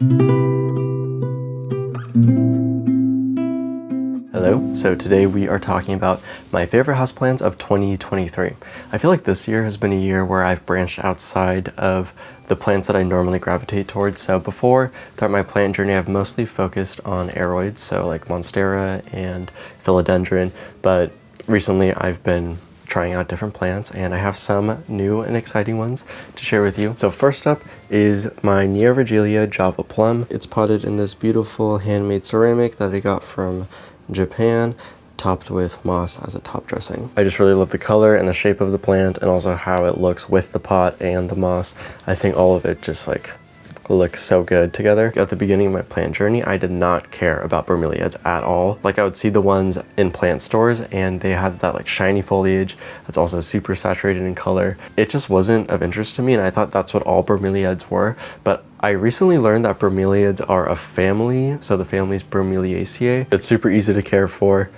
Hello, so today we are talking about my favorite houseplants of 2023. I feel like this year has been a year where I've branched outside of the plants that I normally gravitate towards. So before, throughout my plant journey, I've mostly focused on aroids, so like Monstera and Philodendron, but recently I've been trying out different plants and I have some new and exciting ones to share with you. So first up is my Neovirgilia Java Plum. It's potted in this beautiful handmade ceramic that I got from Japan, topped with moss as a top dressing. I just really love the color and the shape of the plant and also how it looks with the pot and the moss. I think all of it just like looks so good together. At the beginning of my plant journey, I did not care about bromeliads at all. Like I would see the ones in plant stores and they had that like shiny foliage that's also super saturated in color. It just wasn't of interest to me and I thought that's what all bromeliads were. But I recently learned that bromeliads are a family, so the family's Bromeliaceae. It's super easy to care for.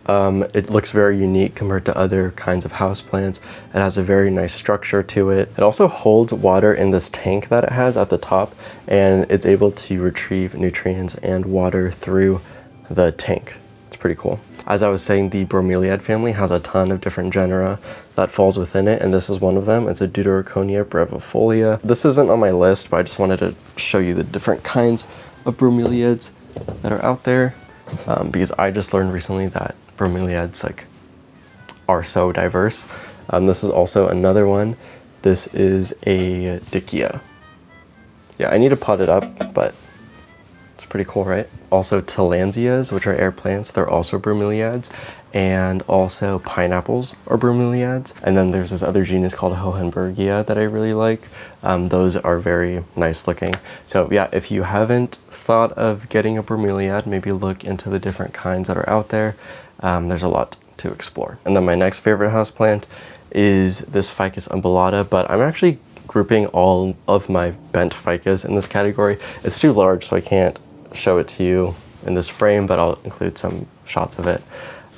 It looks very unique compared to other kinds of houseplants. It has a very nice structure to it. It also holds water in this tank that it has at the top, and it's able to retrieve nutrients and water through the tank. It's pretty cool. As I was saying, the bromeliad family has a ton of different genera that falls within it, and this is one of them. It's a Deuteroconia brevifolia. This isn't on my list, but I just wanted to show you the different kinds of bromeliads that are out there, because I just learned recently that bromeliads like are so diverse. This is also another one. This is a Dickia. Yeah, I need to pot it up, but it's pretty cool, right? Also Tillandsias, which are air plants, they're also bromeliads, and also pineapples are bromeliads. And then there's this other genus called Hohenbergia that I really like. Those are very nice looking. So yeah, if you haven't thought of getting a bromeliad, maybe look into the different kinds that are out there. There's a lot to explore. And then my next favorite houseplant is this Ficus umbellata, but I'm actually grouping all of my bent ficus in this category. It's too large, so I can't show it to you in this frame, but I'll include some shots of it.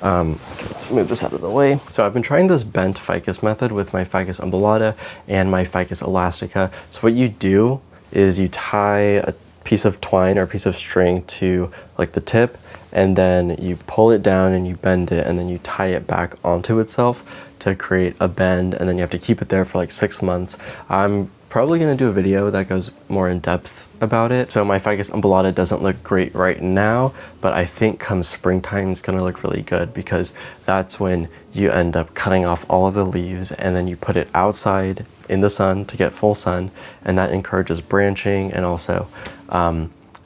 Okay, let's move this out of the way. So I've been trying this bent ficus method with my Ficus umbellata and my Ficus elastica. So what you do is you tie a piece of twine or a piece of string to like the tip, and then you pull it down and you bend it, and then you tie it back onto itself to create a bend, and then you have to keep it there for like 6 months. I'm probably going to do a video that goes more in depth about it. So my Ficus umbellata doesn't look great right now, but I think come springtime it's going to look really good, because that's when you end up cutting off all of the leaves and then you put it outside in the sun to get full sun, and that encourages branching, and also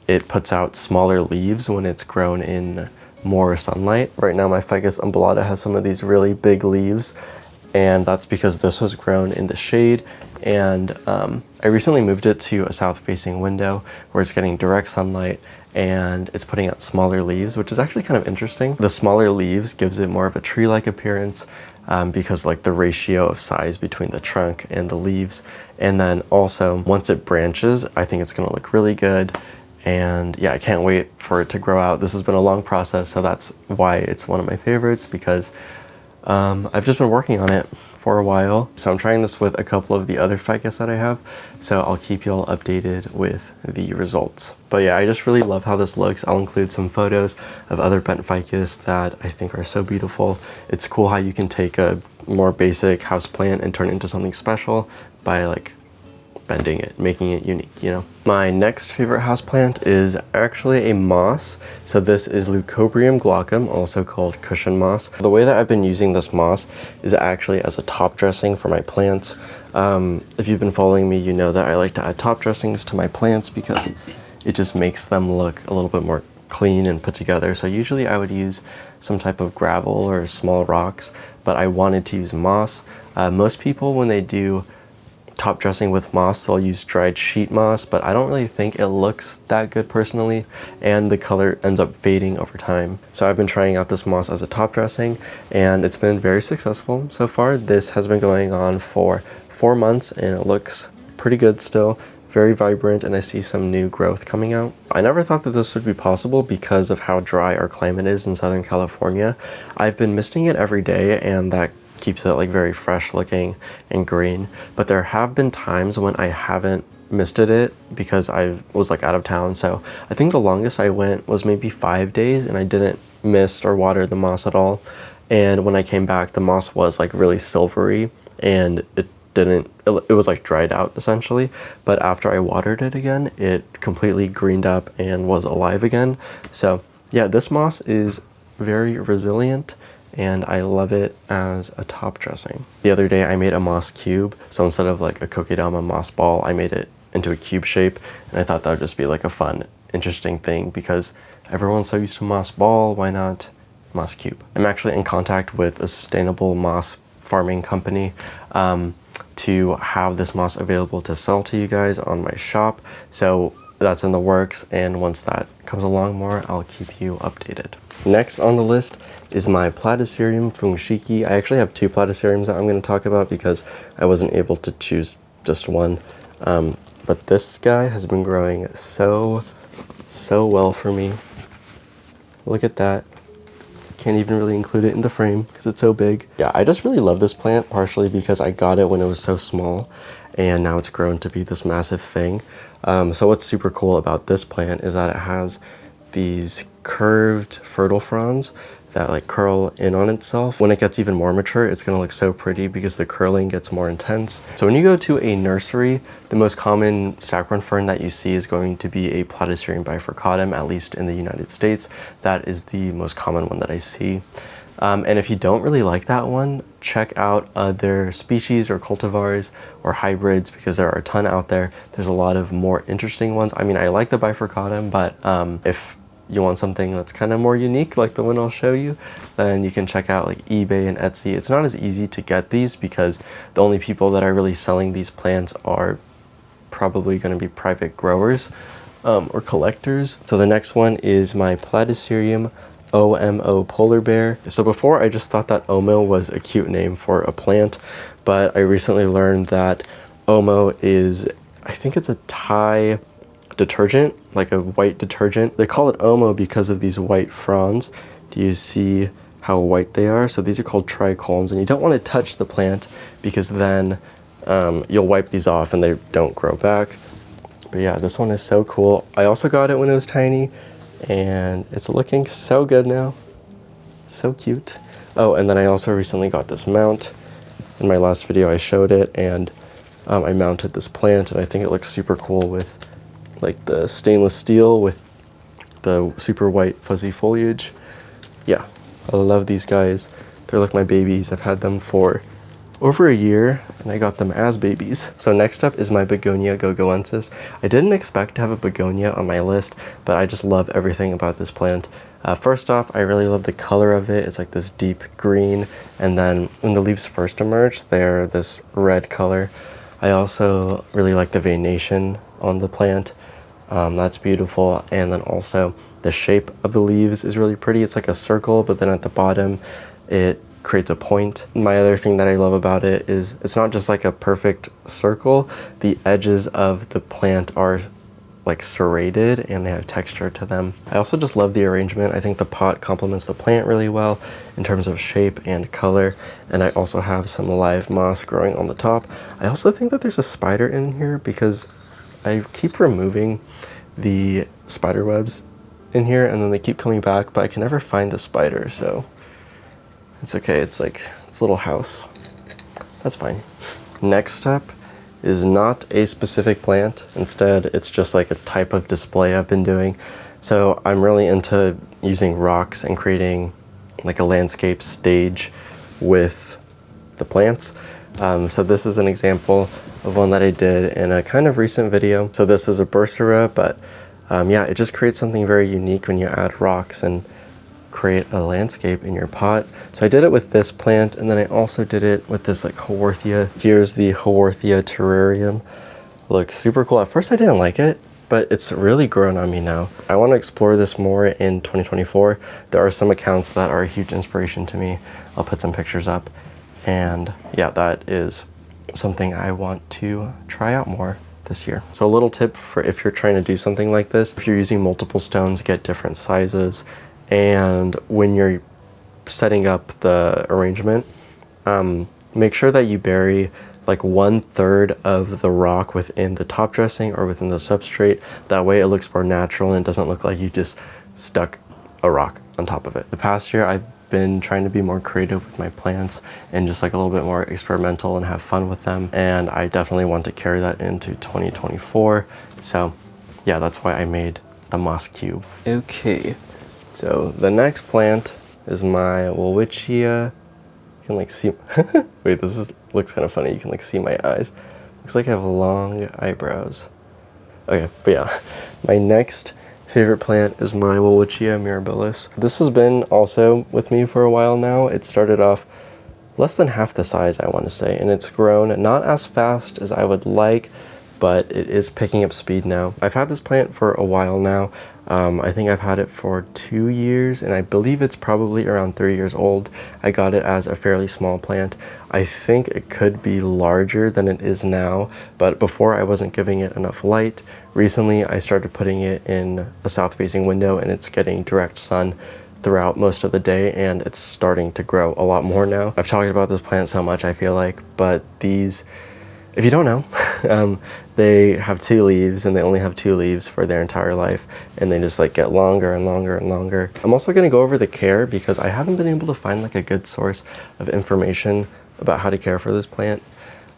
it puts out smaller leaves when it's grown in more sunlight. Right now my Ficus umbellata has some of these really big leaves, and that's because this was grown in the shade. And I recently moved it to a south-facing window where it's getting direct sunlight and it's putting out smaller leaves, which is actually kind of interesting. The smaller leaves gives it more of a tree-like appearance, because like the ratio of size between the trunk and the leaves. And then also once it branches, I think it's gonna look really good. And yeah, I can't wait for it to grow out. This has been a long process, so that's why it's one of my favorites, because I've just been working on it for a while. So I'm trying this with a couple of the other ficus that I have, so I'll keep you all updated with the results. But yeah, I just really love how this looks. I'll include some photos of other bent ficus that I think are so beautiful. It's cool how you can take a more basic house plant and turn it into something special by like bending it, making it unique, you know? My next favorite houseplant is actually a moss. So this is Leucobrium glaucum, also called cushion moss. The way that I've been using this moss is actually as a top dressing for my plants. If you've been following me, you know that I like to add top dressings to my plants because it just makes them look a little bit more clean and put together. So usually I would use some type of gravel or small rocks, but I wanted to use moss. Most people, when they do top dressing with moss, they'll use dried sheet moss, but I don't really think it looks that good personally, and the color ends up fading over time. So I've been trying out this moss as a top dressing, and it's been very successful so far. This has been going on for 4 months, and it looks pretty good still. Very vibrant, and I see some new growth coming out. I never thought that this would be possible because of how dry our climate is in Southern California. I've been misting it every day, and that keeps it like very fresh looking and green, but there have been times when I haven't misted it because I was like out of town. So I think the longest I went was maybe 5 days, and I didn't mist or water the moss at all. And when I came back, the moss was like really silvery, and it was like dried out essentially. But after I watered it again, it completely greened up and was alive again. So yeah, this moss is very resilient, and I love it as a top dressing. The other day I made a moss cube. So instead of like a kokedama moss ball, I made it into a cube shape, and I thought that would just be like a fun, interesting thing because everyone's so used to moss ball, why not moss cube? I'm actually in contact with a sustainable moss farming company to have this moss available to sell to you guys on my shop. So that's in the works, and once that comes along more, I'll keep you updated. Next on the list is my Platycerium fungshiki. I actually have 2 Platyceriums that I'm going to talk about because I wasn't able to choose just one. But this guy has been growing so well for me. Look at that. Can't even really include it in the frame because it's so big. Yeah, I just really love this plant, partially because I got it when it was so small, and now it's grown to be this massive thing. So what's super cool about this plant is that it has these curved fertile fronds that like curl in on itself. When it gets even more mature, it's gonna look so pretty because the curling gets more intense. So when you go to a nursery, the most common saccharine fern that you see is going to be a Platycerium bifurcatum, at least in the United States. That is the most common one that I see. And if you don't really like that one, check out other species or cultivars or hybrids, because there are a ton out there. There's a lot of more interesting ones. I mean, I like the bifurcatum, but if you want something that's kind of more unique, like the one I'll show you, then you can check out like eBay and Etsy. It's not as easy to get these because the only people that are really selling these plants are probably going to be private growers or collectors. So the next one is my Platycerium OMO polar bear. So before I just thought that Omo was a cute name for a plant, but I recently learned that Omo is, I think it's a Thai detergent, like a white detergent. They call it Omo because of these white fronds. Do you see how white they are? So these are called trichomes, and you don't want to touch the plant because then you'll wipe these off and they don't grow back. But yeah, this one is so cool. I also got it when it was tiny, and it's looking so good now. So cute. Oh, and then I also recently got this mount. In my last video I showed it, and I mounted this plant, and I think it looks super cool with like the stainless steel with the super white fuzzy foliage. Yeah, I love these guys. They're like my babies. I've had them for over a year, and I got them as babies. So next up is my Begonia gogoensis. I didn't expect to have a begonia on my list, but I just love everything about this plant. First off, I really love the color of it. It's like this deep green, and then when the leaves first emerge, they're this red color. I also really like the veination on the plant. That's beautiful, and then also the shape of the leaves is really pretty. It's like a circle, but then at the bottom it creates a point. My other thing that I love about it is it's not just like a perfect circle. The edges of the plant are like serrated and they have texture to them. I also just love the arrangement. I think the pot complements the plant really well in terms of shape and color, and I also have some live moss growing on the top. I also think that there's a spider in here because I keep removing the spider webs in here and then they keep coming back, but I can never find the spider, so it's okay. It's like its little house. That's fine. Next up is not a specific plant. Instead, it's just like a type of display I've been doing. So I'm really into using rocks and creating like a landscape stage with the plants. So this is an example of one that I did in a kind of recent video. So this is a bursera, but yeah, it just creates something very unique when you add rocks and create a landscape in your pot. So I did it with this plant, and then I also did it with this like Haworthia. Here's the Haworthia terrarium. Looks super cool. At first I didn't like it, but it's really grown on me now. I want to explore this more in 2024. There are some accounts that are a huge inspiration to me. I'll put some pictures up, and yeah, that is something I want to try out more this year. So a little tip for if you're trying to do something like this, if you're using multiple stones, get different sizes. And when you're setting up the arrangement, make sure that you bury like 1/3 of the rock within the top dressing or within the substrate. That way it looks more natural and it doesn't look like you just stuck a rock on top of it. The past year I've been trying to be more creative with my plants and just like a little bit more experimental and have fun with them. And I definitely want to carry that into 2024. So yeah, that's why I made the moss cube. Okay, so the next plant is my Welwitschia. You can like see, wait, looks kind of funny. You can like see my eyes. Looks like I have long eyebrows. Okay, but yeah, my next favorite plant is my Welwitschia mirabilis. This has been also with me for a while now. It started off less than half the size, I want to say, and it's grown not as fast as I would like, but it is picking up speed now. I've had this plant for a while now. I think I've had it for 2 years, and I believe it's probably around 3 years old. I got it as a fairly small plant. I think it could be larger than it is now, but before I wasn't giving it enough light. Recently, I started putting it in a south-facing window, and it's getting direct sun throughout most of the day, and it's starting to grow a lot more now. I've talked about this plant so much, I feel like, but these, if you don't know, they have 2 leaves, and they only have 2 leaves for their entire life, and they just like get longer and longer and longer. I'm also going to go over the care because I haven't been able to find like a good source of information about how to care for this plant.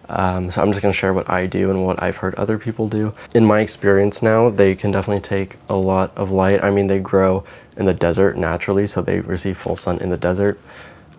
So I'm just going to share what I do and what I've heard other people do. In my experience now, they can definitely take a lot of light. I mean, they grow in the desert naturally, so they receive full sun in the desert.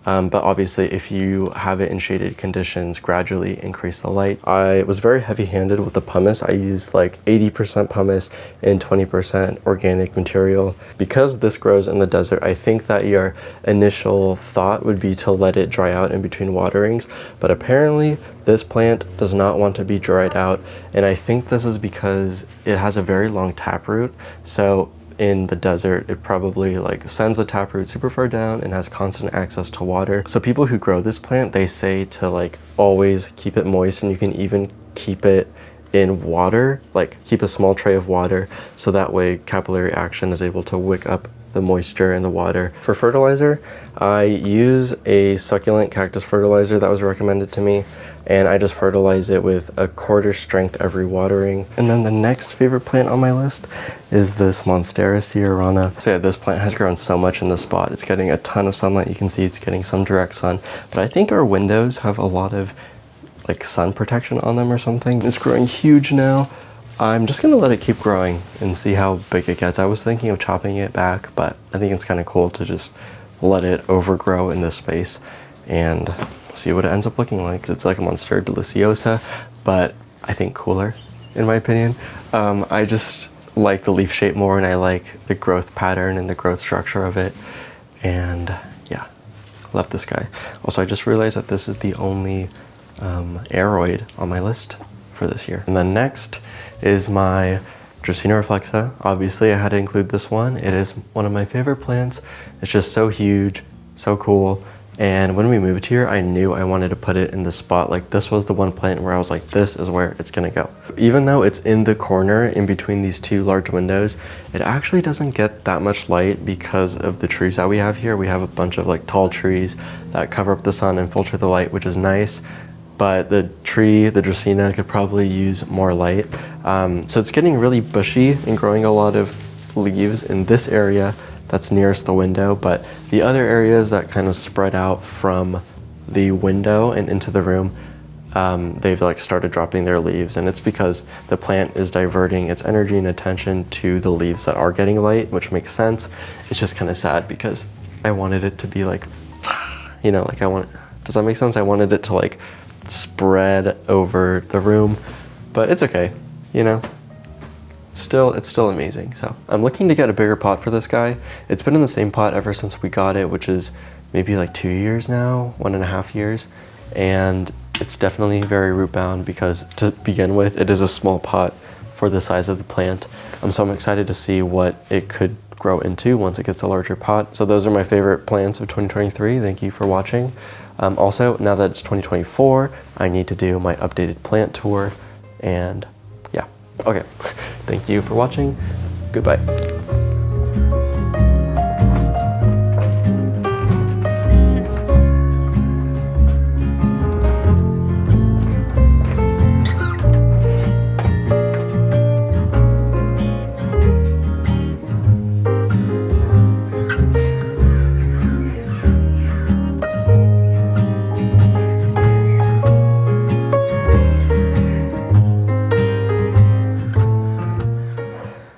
But obviously, if you have it in shaded conditions, gradually increase the light. I was very heavy-handed with the pumice. I used like 80% pumice and 20% organic material. Because this grows in the desert, I think that your initial thought would be to let it dry out in between waterings. But apparently, this plant does not want to be dried out. And I think this is because it has a very long taproot. So in the desert, it probably like sends the taproot super far down and has constant access to water. So people who grow this plant, they say to like always keep it moist, and you can even keep it in water, like keep a small tray of water, so that way capillary action is able to wick up the moisture in the water. For fertilizer, I use a succulent cactus fertilizer that was recommended to me, and I just fertilize it with 1/4 strength every watering. And then the next favorite plant on my list is this Monstera cearana. So yeah, this plant has grown so much in this spot. It's getting a ton of sunlight. You can see it's getting some direct sun, but I think our windows have a lot of like sun protection on them or something. It's growing huge now. I'm just gonna let it keep growing and see how big it gets. I was thinking of chopping it back, but I think it's kind of cool to just let it overgrow in this space and see what it ends up looking like. It's like a Monstera deliciosa, but I think cooler, in my opinion. I just like the leaf shape more, and I like the growth pattern and the growth structure of it. And yeah, love this guy. Also, I just realized that this is the only aroid on my list for this year. And then next is my Dracaena reflexa. Obviously, I had to include this one. It is one of my favorite plants. It's just so huge, so cool. And when we moved here, I knew I wanted to put it in the spot. Like, this was the one plant where I was like, this is where it's gonna go. Even though it's in the corner in between these 2 large windows, it actually doesn't get that much light because of the trees that we have here. We have a bunch of like tall trees that cover up the sun and filter the light, which is nice. But the tree, the Dracaena, could probably use more light. So it's getting really bushy and growing a lot of leaves in this area that's nearest the window, but the other areas that kind of spread out from the window and into the room, they've like started dropping their leaves, and it's because the plant is diverting its energy and attention to the leaves that are getting light, which makes sense. It's just kind of sad because I wanted it to be like, you know, like does that make sense? I wanted it to like spread over the room, but it's okay, you know. It's still amazing. So I'm looking to get a bigger pot for this guy. It's been in the same pot ever since we got it, which is maybe like 2 years now, 1.5 years. And it's definitely very root bound because to begin with, it is a small pot for the size of the plant. So I'm excited to see what it could grow into once it gets a larger pot. So those are my favorite plants of 2023. Thank you for watching. Also, now that it's 2024, I need to do my updated plant tour, and yeah. Okay, thank you for watching. Goodbye.